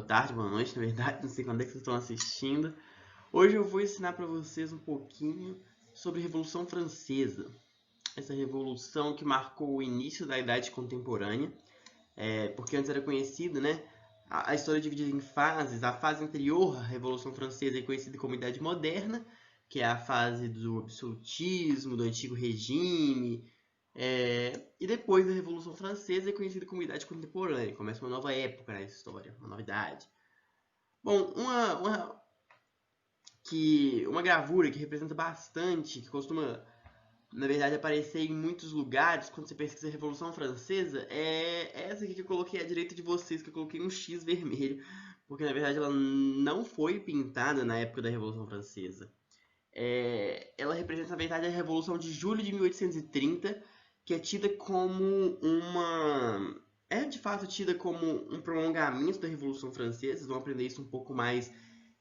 tarde, boa noite, na verdade, não sei quando é que vocês estão assistindo. Hoje eu vou ensinar para vocês um pouquinho sobre a Revolução Francesa. Essa revolução que marcou o início da Idade Contemporânea, porque antes era conhecido, né? A história é dividida em fases. A fase anterior à Revolução Francesa é conhecida como Idade Moderna, que é a fase do absolutismo, do antigo regime. E depois da Revolução Francesa é conhecida como Idade Contemporânea. Começa uma nova época na história, uma novidade. Bom, uma gravura que representa bastante, que costuma, na verdade, aparecer em muitos lugares quando você pesquisa a Revolução Francesa, é essa aqui que eu coloquei à direita de vocês, que eu coloquei um X vermelho, porque na verdade ela não foi pintada na época da Revolução Francesa. Ela representa, na verdade, a Revolução de Julho de 1830, que é tida como uma... É, de fato, tida como um prolongamento da Revolução Francesa. Vocês vão aprender isso um pouco mais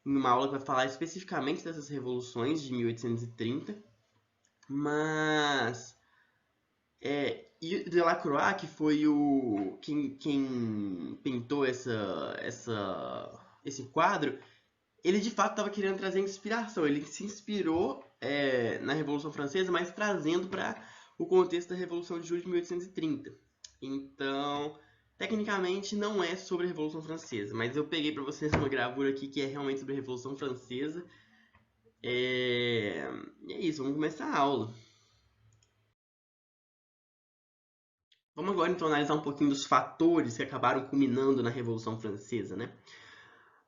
em uma aula que vai falar especificamente dessas revoluções de 1830. Mas... e Delacroix, que foi quem pintou esse quadro, ele de fato estava querendo trazer inspiração. Ele se inspirou na Revolução Francesa, mas trazendo para o contexto da Revolução de Julho de 1830. Então, tecnicamente não é sobre a Revolução Francesa, mas eu peguei para vocês uma gravura aqui que é realmente sobre a Revolução Francesa. E é isso, vamos começar a aula. Vamos agora então analisar um pouquinho dos fatores que acabaram culminando na Revolução Francesa, né?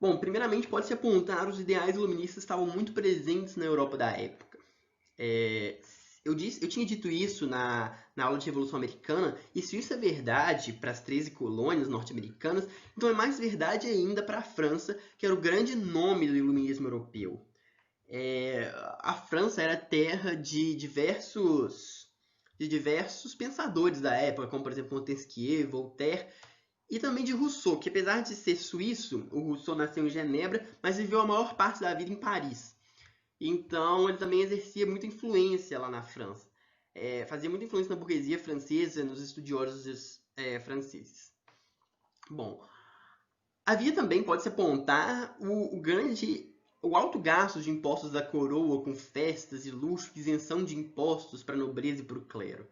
Bom, primeiramente pode-se apontar os ideais iluministas que estavam muito presentes na Europa da época. Eu tinha dito isso na aula de Revolução Americana, e se isso é verdade para as 13 colônias norte-americanas, então é mais verdade ainda para a França, que era o grande nome do iluminismo europeu. A França era terra de diversos pensadores da época, como por exemplo Montesquieu, Voltaire, e também de Rousseau, que apesar de ser suíço, o Rousseau nasceu em Genebra, mas viveu a maior parte da vida em Paris. Então ele também exercia muita influência lá na França. Fazia muita influência na burguesia francesa, nos estudiosos franceses. Bom, havia também, pode-se apontar, o alto gasto de impostos da coroa com festas e luxo, isenção de impostos para a nobreza e para o clero.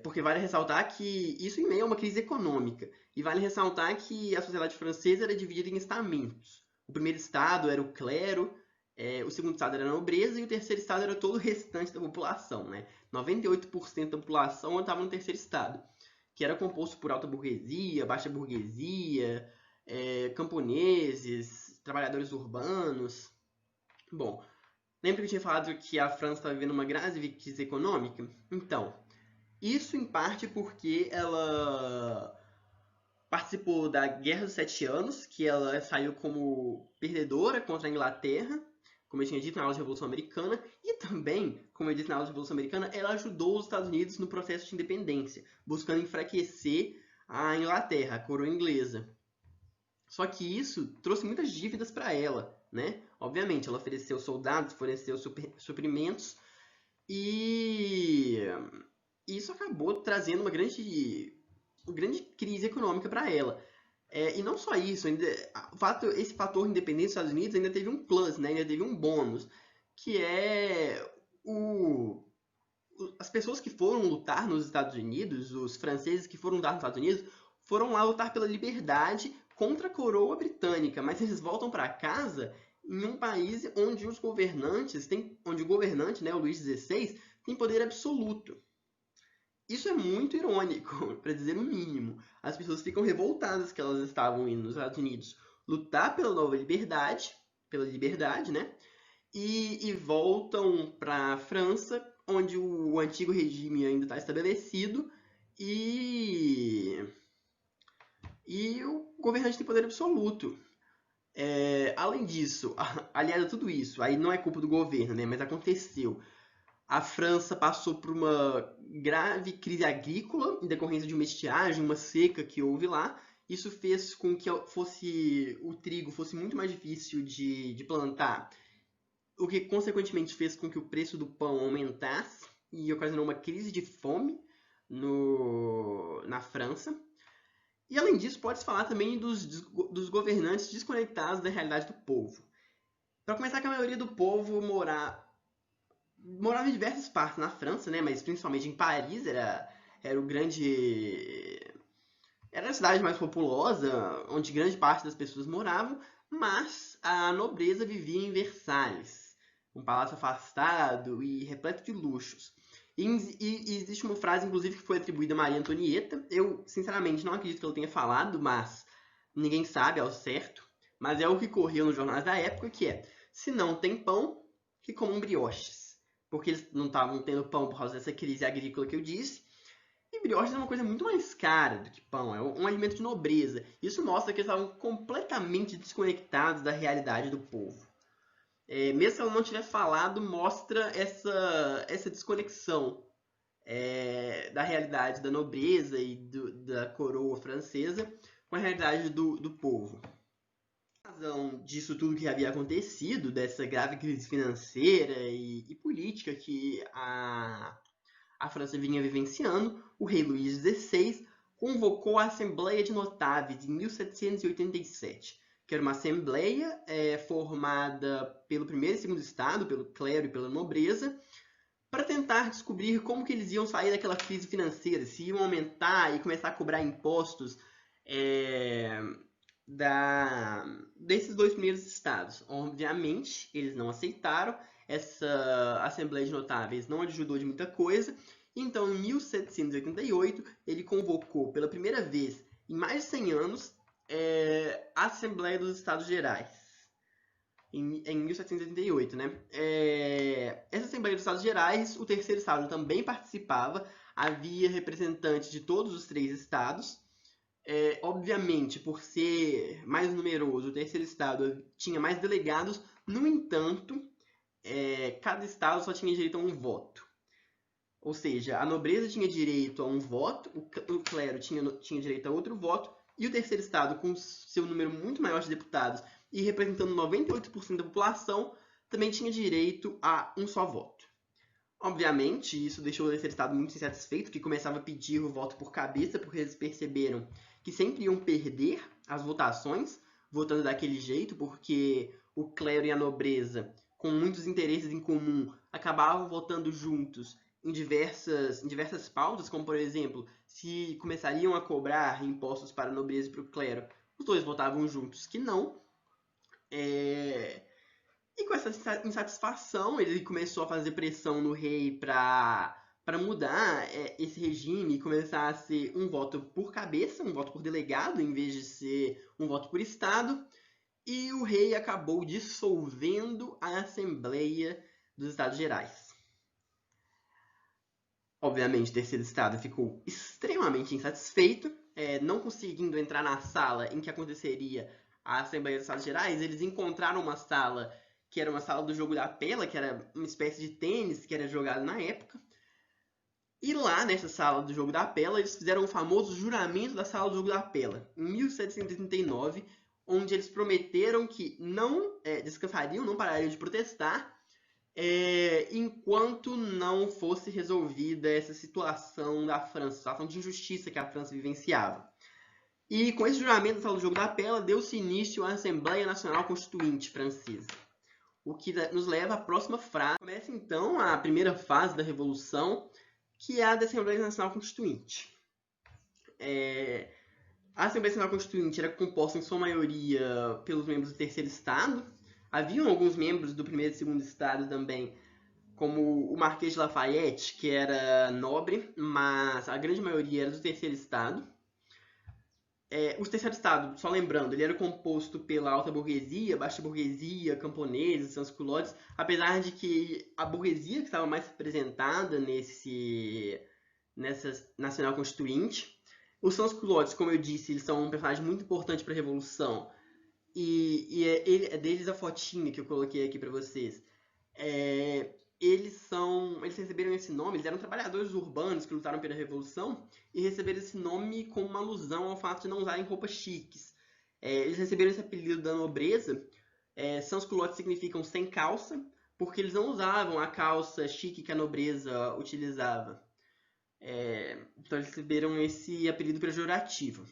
Porque vale ressaltar que isso em meio a uma crise econômica. E vale ressaltar que a sociedade francesa era dividida em estamentos. O primeiro estado era o clero, o segundo estado era a nobreza e o terceiro estado era todo o restante da população. Né? 98% da população estava no terceiro estado, que era composto por alta burguesia, baixa burguesia, camponeses, trabalhadores urbanos. Bom, lembra que eu tinha falado que a França estava vivendo uma grave crise econômica? Então, isso em parte porque ela participou da Guerra dos Sete Anos, que ela saiu como perdedora contra a Inglaterra, como eu tinha dito na aula de Revolução Americana, e também, como eu disse na aula de Revolução Americana, ela ajudou os Estados Unidos no processo de independência, buscando enfraquecer a Inglaterra, a coroa inglesa. Só que isso trouxe muitas dívidas para ela, né? Obviamente, ela ofereceu soldados, forneceu suprimentos, e isso acabou trazendo uma grande crise econômica para ela. E não só isso, esse fator independência dos Estados Unidos ainda teve um plus, né? Ainda teve um bônus, que as pessoas que foram lutar nos Estados Unidos, os franceses que foram lutar nos Estados Unidos, foram lá lutar pela liberdade contra a coroa britânica, mas eles voltam para casa em um país onde os governantes onde o governante, né, o Luís XVI, tem poder absoluto. Isso é muito irônico, para dizer o mínimo. As pessoas ficam revoltadas que elas estavam indo nos Estados Unidos lutar pela nova liberdade, pela liberdade, né? E voltam para a França, onde o antigo regime ainda está estabelecido e o governante tem poder absoluto. Além disso, aliado a tudo isso, aí não é culpa do governo, né? Mas aconteceu. A França passou por uma grave crise agrícola em decorrência de uma estiagem, uma seca que houve lá. Isso fez com que o trigo fosse muito mais difícil de plantar, o que consequentemente fez com que o preço do pão aumentasse e ocasionou uma crise de fome na França. E além disso, pode-se falar também dos governantes desconectados da realidade do povo. Para começar, que a maioria do povo morava em diversas partes na França, né? Mas principalmente em Paris, era o grande. Era a cidade mais populosa, onde grande parte das pessoas moravam, mas a nobreza vivia em Versalhes, um palácio afastado e repleto de luxos. E existe uma frase, inclusive, que foi atribuída a Maria Antonieta. Eu, sinceramente, não acredito que ela tenha falado, mas ninguém sabe ao certo. Mas é o que correu nos jornais da época, que é: se não tem pão, que comam brioches. Porque eles não estavam tendo pão por causa dessa crise agrícola que eu disse. E brioches é uma coisa muito mais cara do que pão, é um alimento de nobreza. Isso mostra que eles estavam completamente desconectados da realidade do povo. Mesmo se ela não tiver falado, mostra essa desconexão da realidade da nobreza e da coroa francesa com a realidade do povo. Em razão disso tudo que havia acontecido, dessa grave crise financeira e política que a França vinha vivenciando, o rei Luís XVI convocou a Assembleia de Notáveis em 1787, que era uma assembleia formada pelo primeiro e segundo estado, pelo clero e pela nobreza, para tentar descobrir como que eles iam sair daquela crise financeira, se iam aumentar e começar a cobrar impostos desses dois primeiros estados. Obviamente, eles não aceitaram, essa Assembleia de Notáveis não ajudou de muita coisa, então em 1788 ele convocou pela primeira vez em mais de 100 anos a Assembleia dos Estados Gerais. Em 1788, né? Essa Assembleia dos Estados Gerais, o terceiro estado também participava, havia representantes de todos os três estados. Obviamente, por ser mais numeroso, o terceiro estado tinha mais delegados, no entanto, cada estado só tinha direito a um voto. Ou seja, a nobreza tinha direito a um voto, o clero tinha direito a outro voto, e o terceiro estado, com seu número muito maior de deputados e representando 98% da população, também tinha direito a um só voto. Obviamente, isso deixou o terceiro estado muito insatisfeito, que começava a pedir o voto por cabeça, porque eles perceberam que sempre iam perder as votações, votando daquele jeito, porque o clero e a nobreza, com muitos interesses em comum, acabavam votando juntos em diversas pautas, como por exemplo, se começariam a cobrar impostos para a nobreza e para o clero, os dois votavam juntos que não. E com essa insatisfação, ele começou a fazer pressão no rei para mudar esse regime e começar a ser um voto por cabeça, um voto por delegado, em vez de ser um voto por estado. E o rei acabou dissolvendo a Assembleia dos Estados Gerais. Obviamente, o terceiro estado ficou extremamente insatisfeito, não conseguindo entrar na sala em que aconteceria a Assembleia dos Estados Gerais. Eles encontraram uma sala que era uma sala do jogo da pela, que era uma espécie de tênis que era jogado na época. E lá, nessa sala do jogo da pela, eles fizeram o famoso juramento da sala do jogo da pela, em 1739, onde eles prometeram que não descansariam, não parariam de protestar, enquanto não fosse resolvida essa situação da França, situação de injustiça que a França vivenciava. E com esse juramento da sala do jogo da pela, deu-se início à Assembleia Nacional Constituinte Francesa. O que nos leva à próxima frase. Começa então a primeira fase da Revolução, que é a da Assembleia Nacional Constituinte. A Assembleia Nacional Constituinte era composta em sua maioria pelos membros do terceiro estado. Haviam alguns membros do primeiro e segundo estado também, como o Marquês de Lafayette, que era nobre, mas a grande maioria era do terceiro estado. O terceiro estado, só lembrando, ele era composto pela alta burguesia, baixa burguesia, camponeses, sans-culottes, apesar de que a burguesia que estava mais representada nessa Nacional Constituinte. Os sans-culottes, como eu disse, eles são um personagem muito importante para a Revolução, e é deles a fotinha que eu coloquei aqui para vocês. Eles receberam esse nome, eles eram trabalhadores urbanos que lutaram pela Revolução e receberam esse nome como uma alusão ao fato de não usarem roupas chiques. Eles receberam esse apelido da nobreza. Sans-culottes significam sem calça, porque eles não usavam a calça chique que a nobreza utilizava. Então eles receberam esse apelido pejorativo.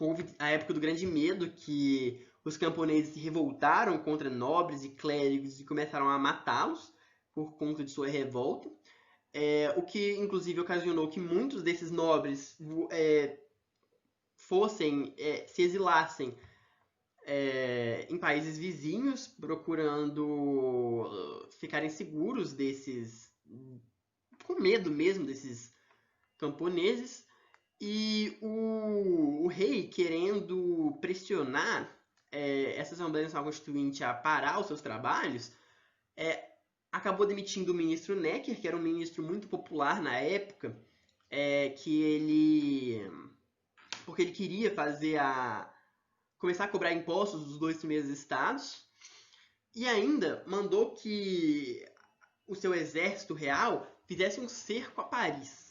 houve a época do Grande Medo, que os camponeses se revoltaram contra nobres e clérigos e começaram a matá-los por conta de sua revolta. O que, inclusive, ocasionou que muitos desses nobres se exilassem em países vizinhos, procurando ficarem seguros com medo mesmo desses camponeses. E o rei, querendo pressionar essa Assembleia Nacional Constituinte a parar os seus trabalhos, acabou demitindo o ministro Necker, que era um ministro muito popular na época, porque ele queria começar a cobrar impostos dos 2 primeiros estados, e ainda mandou que o seu exército real fizesse um cerco a Paris.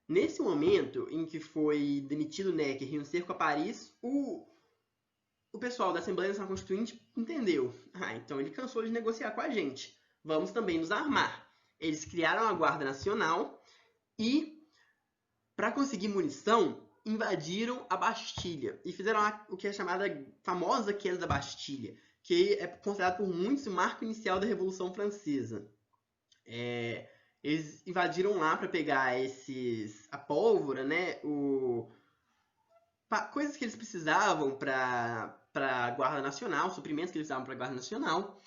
Nesse momento em que foi demitido Necker e um cerco a Paris, o pessoal da Assembleia Nacional Constituinte entendeu. Então ele cansou de negociar com a gente. Vamos também nos armar. Eles criaram a Guarda Nacional e, para conseguir munição, invadiram a Bastilha e fizeram o que é chamada famosa queda da Bastilha, que é considerado por muitos o marco inicial da Revolução Francesa. Eles invadiram lá para pegar a pólvora, né? Coisas que eles precisavam para a Guarda Nacional, suprimentos que eles precisavam para a Guarda Nacional.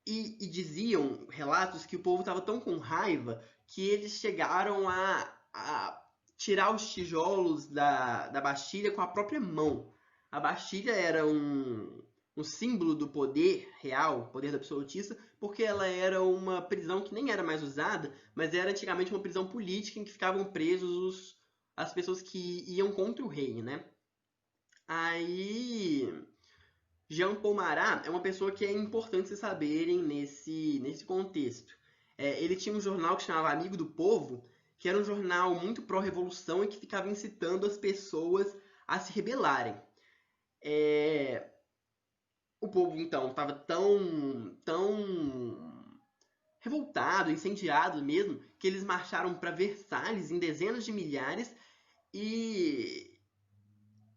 E diziam relatos que o povo estava tão com raiva que eles chegaram a tirar os tijolos da Bastilha com a própria mão. A Bastilha era um símbolo do poder real, poder do absolutista, porque ela era uma prisão que nem era mais usada, mas era antigamente uma prisão política em que ficavam presos as pessoas que iam contra o rei, né? Aí, Jean Paul Marat é uma pessoa que é importante vocês saberem nesse contexto. Ele tinha um jornal que chamava Amigo do Povo, que era um jornal muito pró-revolução e que ficava incitando as pessoas a se rebelarem. O povo, então, estava tão revoltado, incendiado mesmo, que eles marcharam para Versalhes em dezenas de milhares e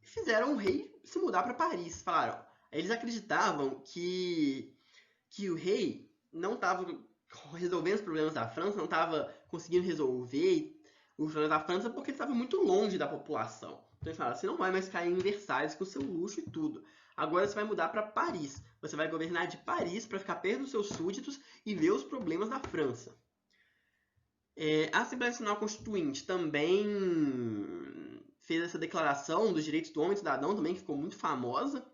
fizeram o rei se mudar para Paris. Falaram, eles acreditavam que o rei não estava resolvendo os problemas da França, não estava conseguindo resolver os problemas da França porque ele estava muito longe da população. Então eles falaram, você não vai mais cair em Versalhes com seu luxo e tudo. Agora você vai mudar para Paris. Você vai governar de Paris para ficar perto dos seus súditos e ver os problemas da França. A Assembleia Nacional Constituinte também fez essa declaração dos direitos do homem e do cidadão também, que ficou muito famosa.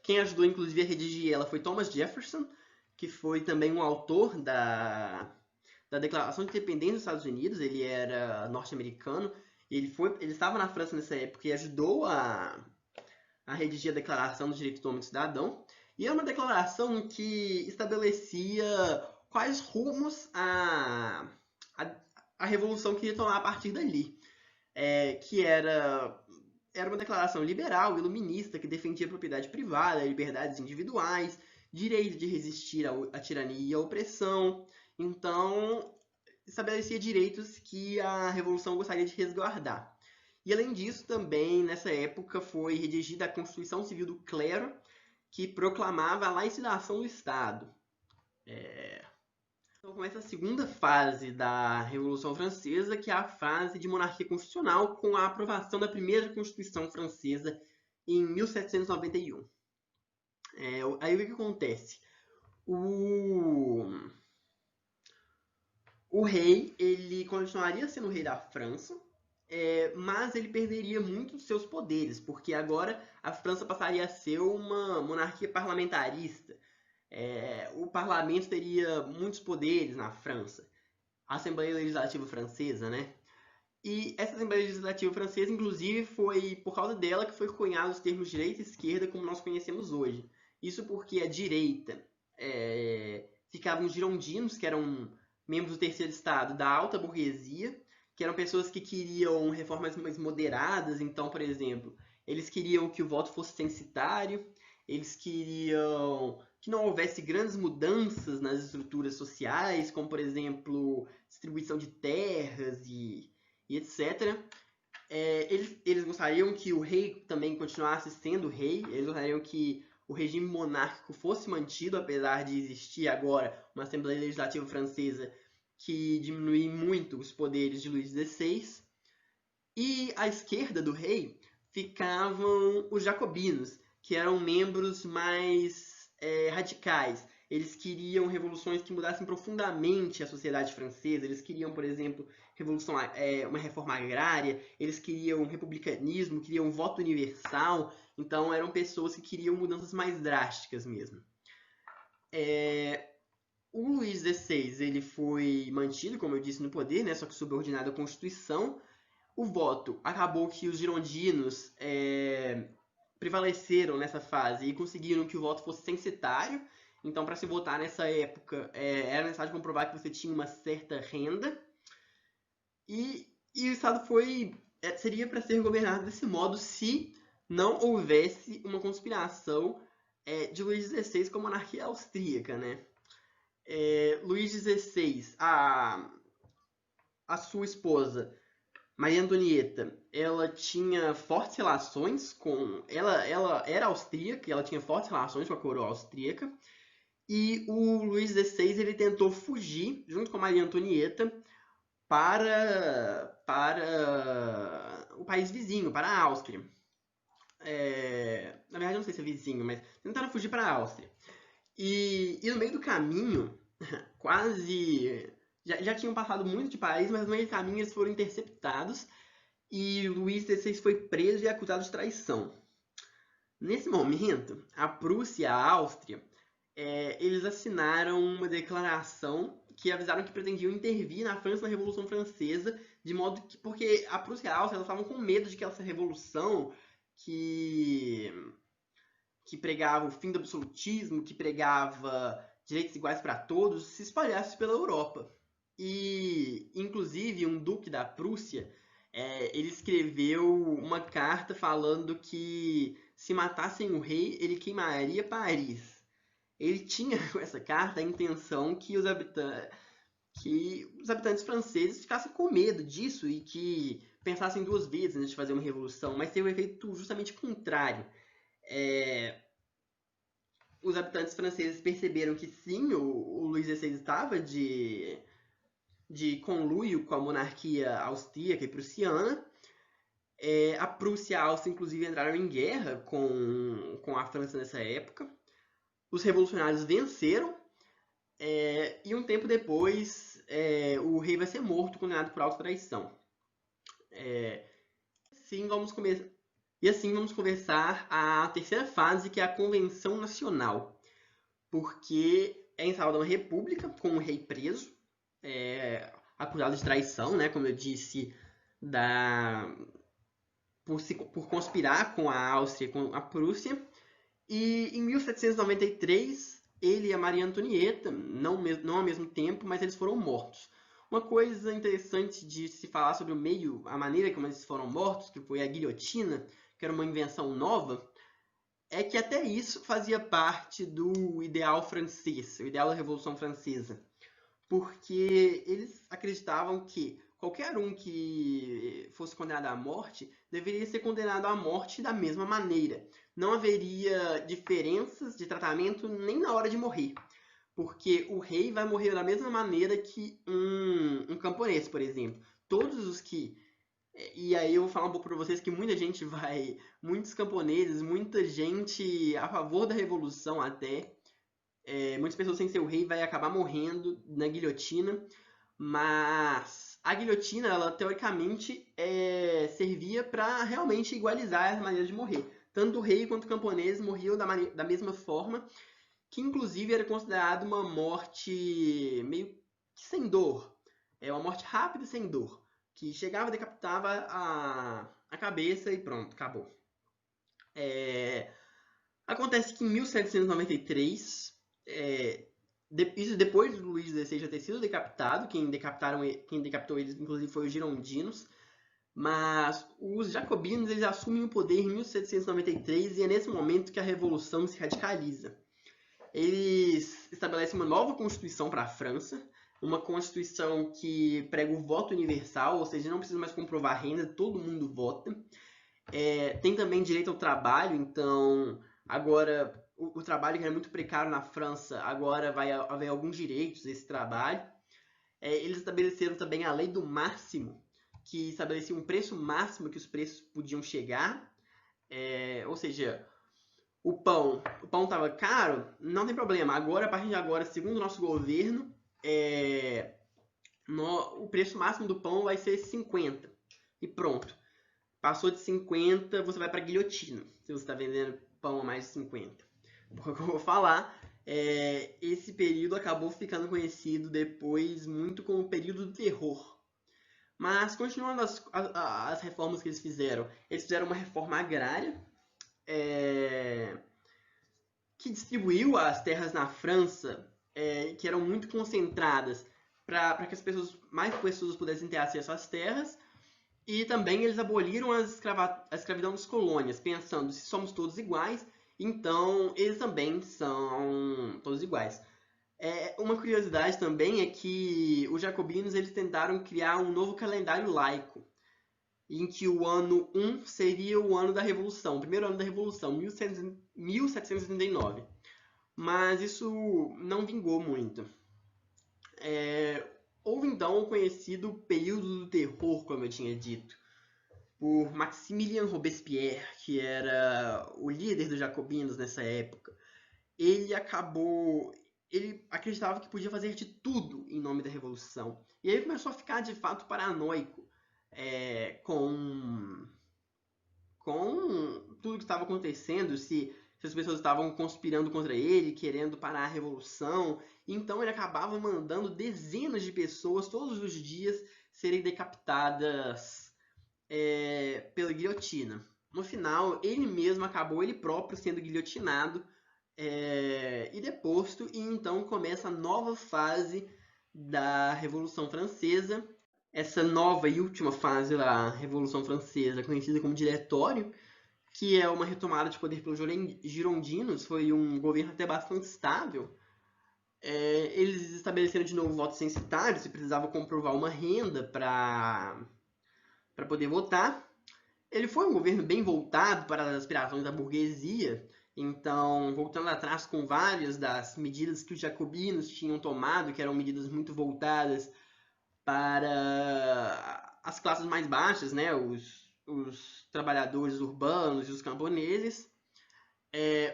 Quem ajudou, inclusive, a redigir ela foi Thomas Jefferson, que foi também um autor da Declaração de Independência dos Estados Unidos. Ele era norte-americano. Ele estava na França nessa época e ajudou a redigir a Declaração dos Direitos do Homem e do Cidadão. E é uma declaração que estabelecia quais rumos a Revolução queria tomar a partir dali. Que era uma declaração liberal, iluminista, que defendia a propriedade privada, liberdades individuais, direito de resistir à tirania e à opressão. Então, estabelecia direitos que a Revolução gostaria de resguardar. E, além disso, também, nessa época, foi redigida a Constituição Civil do Clero, que proclamava a laicização do Estado. Então, começa a segunda fase da Revolução Francesa, que é a fase de monarquia constitucional, com a aprovação da primeira Constituição Francesa em 1791. Aí o que acontece? O rei, ele continuaria sendo o rei da França, mas ele perderia muito dos seus poderes, porque agora a França passaria a ser uma monarquia parlamentarista. O parlamento teria muitos poderes na França. A Assembleia Legislativa Francesa, né? E essa Assembleia Legislativa Francesa, inclusive, foi por causa dela que foi cunhado os termos direita e esquerda como nós conhecemos hoje. Isso porque a direita ficavam os girondinos, que eram membros do terceiro estado da alta burguesia, que eram pessoas que queriam reformas mais moderadas. Então, por exemplo, eles queriam que o voto fosse censitário, eles queriam que não houvesse grandes mudanças nas estruturas sociais, como, por exemplo, distribuição de terras e etc. Eles gostariam que o rei também continuasse sendo rei, eles gostariam que o regime monárquico fosse mantido, apesar de existir agora uma Assembleia Legislativa Francesa que diminui muito os poderes de Luís XVI. E à esquerda do rei ficavam os jacobinos, que eram membros mais radicais. Eles queriam revoluções que mudassem profundamente a sociedade francesa. Eles queriam, por exemplo, uma reforma agrária. Eles queriam republicanismo, queriam voto universal. Então, eram pessoas que queriam mudanças mais drásticas mesmo. O Luís XVI ele foi mantido, como eu disse, no poder, né, só que subordinado à Constituição. O voto acabou que os girondinos prevaleceram nessa fase e conseguiram que o voto fosse censitário. Então, para se votar nessa época, era necessário comprovar que você tinha uma certa renda. E o Estado seria para ser governado desse modo se não houvesse uma conspiração de Luís XVI com a monarquia austríaca, né? Luís XVI, a sua esposa, Maria Antonieta, ela tinha fortes relações com... Ela era austríaca e ela tinha fortes relações com a coroa austríaca. E o Luís XVI ele tentou fugir, junto com a Maria Antonieta, para o país vizinho, para a Áustria. Na verdade, não sei se é vizinho, mas tentaram fugir para a Áustria. E no meio do caminho, quase... Já tinham passado muito de país, mas no meio do caminho eles foram interceptados e Luís XVI foi preso e acusado de traição. Nesse momento, a Prússia e a Áustria eles assinaram uma declaração que avisaram que pretendiam intervir na França na Revolução Francesa, de modo que, porque a Prússia e a Áustria elas estavam com medo de que essa revolução que pregava o fim do absolutismo, que pregava direitos iguais para todos, se espalhasse pela Europa. E, inclusive, um duque da Prússia, ele escreveu uma carta falando que se matassem o rei, ele queimaria Paris. Ele tinha com essa carta a intenção que os habitantes franceses ficassem com medo disso e que pensassem duas vezes antes de fazer uma revolução, mas teve um efeito justamente contrário. Os habitantes franceses perceberam que sim, o Luís XVI estava de conluio com a monarquia austríaca e prussiana. A Prússia e a Áustria, inclusive, entraram em guerra com a França nessa época. Os revolucionários venceram e um tempo depois o rei vai ser morto, condenado por autotraição. E assim vamos começar a terceira fase, que é a Convenção Nacional. Porque é instalada uma república com um rei preso, acusado de traição, né, como eu disse, por conspirar com a Áustria e com a Prússia. E em 1793, ele e a Maria Antonieta, não ao mesmo tempo, mas eles foram mortos. Uma coisa interessante de se falar sobre a maneira como eles foram mortos, que foi a guilhotina, que era uma invenção nova, é que até isso fazia parte do ideal francês, o ideal da Revolução Francesa. Porque eles acreditavam que qualquer um que fosse condenado à morte deveria ser condenado à morte da mesma maneira. Não haveria diferenças de tratamento nem na hora de morrer. Porque o rei vai morrer da mesma maneira que um camponês, por exemplo. Todos os que... E aí eu vou falar um pouco para vocês que muitos camponeses, muita gente a favor da revolução até, muitas pessoas sem ser o rei vai acabar morrendo na guilhotina, mas a guilhotina, ela teoricamente servia para realmente igualizar as maneiras de morrer. Tanto o rei quanto o camponês morriam da mesma forma, que inclusive era considerado uma morte meio que sem dor. Uma morte rápida e sem dor. Que chegava, decapitava a cabeça e pronto, acabou. Acontece que em 1793, isso depois do Luís XVI já ter sido decapitado, quem decapitou eles inclusive foi os girondinos, mas os jacobinos eles assumem o poder em 1793 e é nesse momento que a revolução se radicaliza. Eles estabelecem uma nova constituição para a França, uma Constituição que prega o voto universal, ou seja, não precisa mais comprovar renda, todo mundo vota. Tem também direito ao trabalho, então agora o trabalho que era muito precário na França, agora vai haver alguns direitos a esse trabalho. Eles estabeleceram também a lei do máximo, que estabelecia um preço máximo que os preços podiam chegar. Ou seja, o pão estava caro, não tem problema. Agora, a partir de agora, segundo o nosso governo, o preço máximo do pão vai ser 50. E pronto. Passou de 50, você vai para guilhotina, se você está vendendo pão a mais de 50. Porque eu vou falar, esse período acabou ficando conhecido depois muito como o período do terror. Mas, continuando as reformas que eles fizeram uma reforma agrária, que distribuiu as terras na França, que eram muito concentradas, para que mais pessoas pudessem ter acesso às terras. E também eles aboliram a escravidão das colônias, pensando, se somos todos iguais, então eles também são todos iguais. Uma curiosidade também é que os jacobinos eles tentaram criar um novo calendário laico, em que o ano 1 seria o ano da Revolução, o primeiro ano da Revolução, 1789. Mas isso não vingou muito. Houve então o conhecido período do terror, como eu tinha dito, por Maximilien Robespierre, que era o líder dos jacobinos nessa época. Ele acreditava que podia fazer de tudo em nome da revolução. E aí começou a ficar de fato paranoico com tudo que estava acontecendo, se as pessoas estavam conspirando contra ele, querendo parar a revolução. Então ele acabava mandando dezenas de pessoas todos os dias serem decapitadas pela guilhotina. No final, ele mesmo acabou ele próprio sendo guilhotinado e deposto, e então começa a nova fase da Revolução Francesa. Essa nova e última fase da Revolução Francesa, conhecida como Diretório, que é uma retomada de poder pelos girondinos, foi um governo até bastante estável. Eles estabeleceram de novo voto censitário, se precisava comprovar uma renda para poder votar. Ele foi um governo bem voltado para as aspirações da burguesia, então, voltando atrás com várias das medidas que os jacobinos tinham tomado, que eram medidas muito voltadas para as classes mais baixas, né, os trabalhadores urbanos e os camponeses.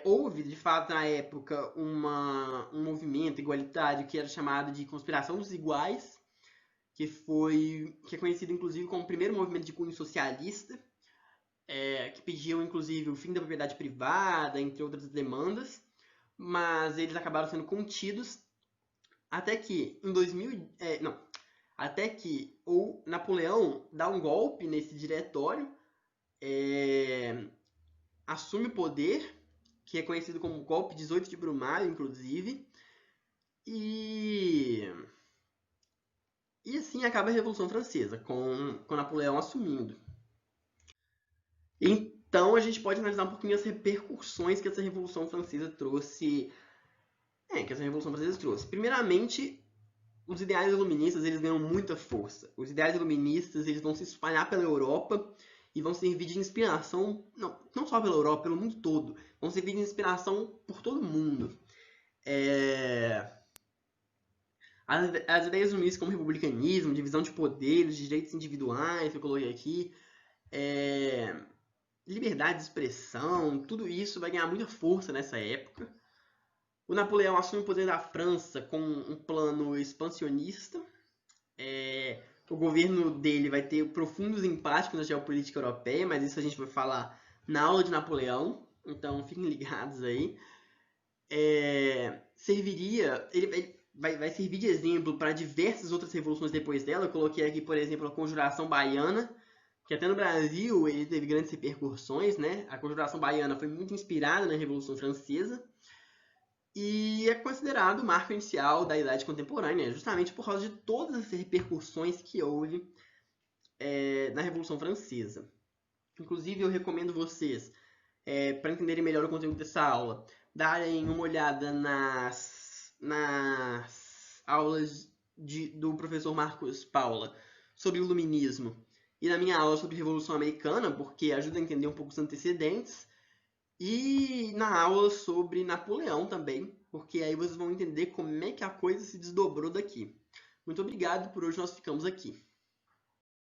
Houve, de fato, na época, um movimento igualitário que era chamado de Conspiração dos Iguais, que é conhecido, inclusive, como o primeiro movimento de cunho socialista, que pediam, inclusive, o fim da propriedade privada, entre outras demandas, mas eles acabaram sendo contidos até que, até que o Napoleão dá um golpe nesse diretório, assume o poder, que é conhecido como golpe 18 de Brumário, inclusive, e assim acaba a Revolução Francesa, com Napoleão assumindo. Então a gente pode analisar um pouquinho as repercussões que essa Revolução Francesa trouxe. Primeiramente, os ideais iluministas eles ganham muita força. Os ideais iluministas eles vão se espalhar pela Europa e vão servir de inspiração, não só pela Europa, pelo mundo todo. Vão servir de inspiração por todo mundo. As ideias iluministas como republicanismo, divisão de poderes, direitos individuais, que eu coloquei aqui, liberdade de expressão, tudo isso vai ganhar muita força nessa época. O Napoleão assume o poder da França com um plano expansionista. O governo dele vai ter profundos impactos na geopolítica europeia, mas isso a gente vai falar na aula de Napoleão, então fiquem ligados aí. Ele vai servir de exemplo para diversas outras revoluções depois dela. Eu coloquei aqui, por exemplo, a Conjuração Baiana, que até no Brasil ele teve grandes repercussões, né? A Conjuração Baiana foi muito inspirada na Revolução Francesa e é considerado o marco inicial da Idade Contemporânea, justamente por causa de todas as repercussões que houve na Revolução Francesa. Inclusive, eu recomendo vocês, para entenderem melhor o conteúdo dessa aula, darem uma olhada nas aulas do professor Marcos Paula sobre o iluminismo e na minha aula sobre Revolução Americana, porque ajuda a entender um pouco os antecedentes, e na aula sobre Napoleão também, porque aí vocês vão entender como é que a coisa se desdobrou daqui. Muito obrigado, por hoje nós ficamos aqui.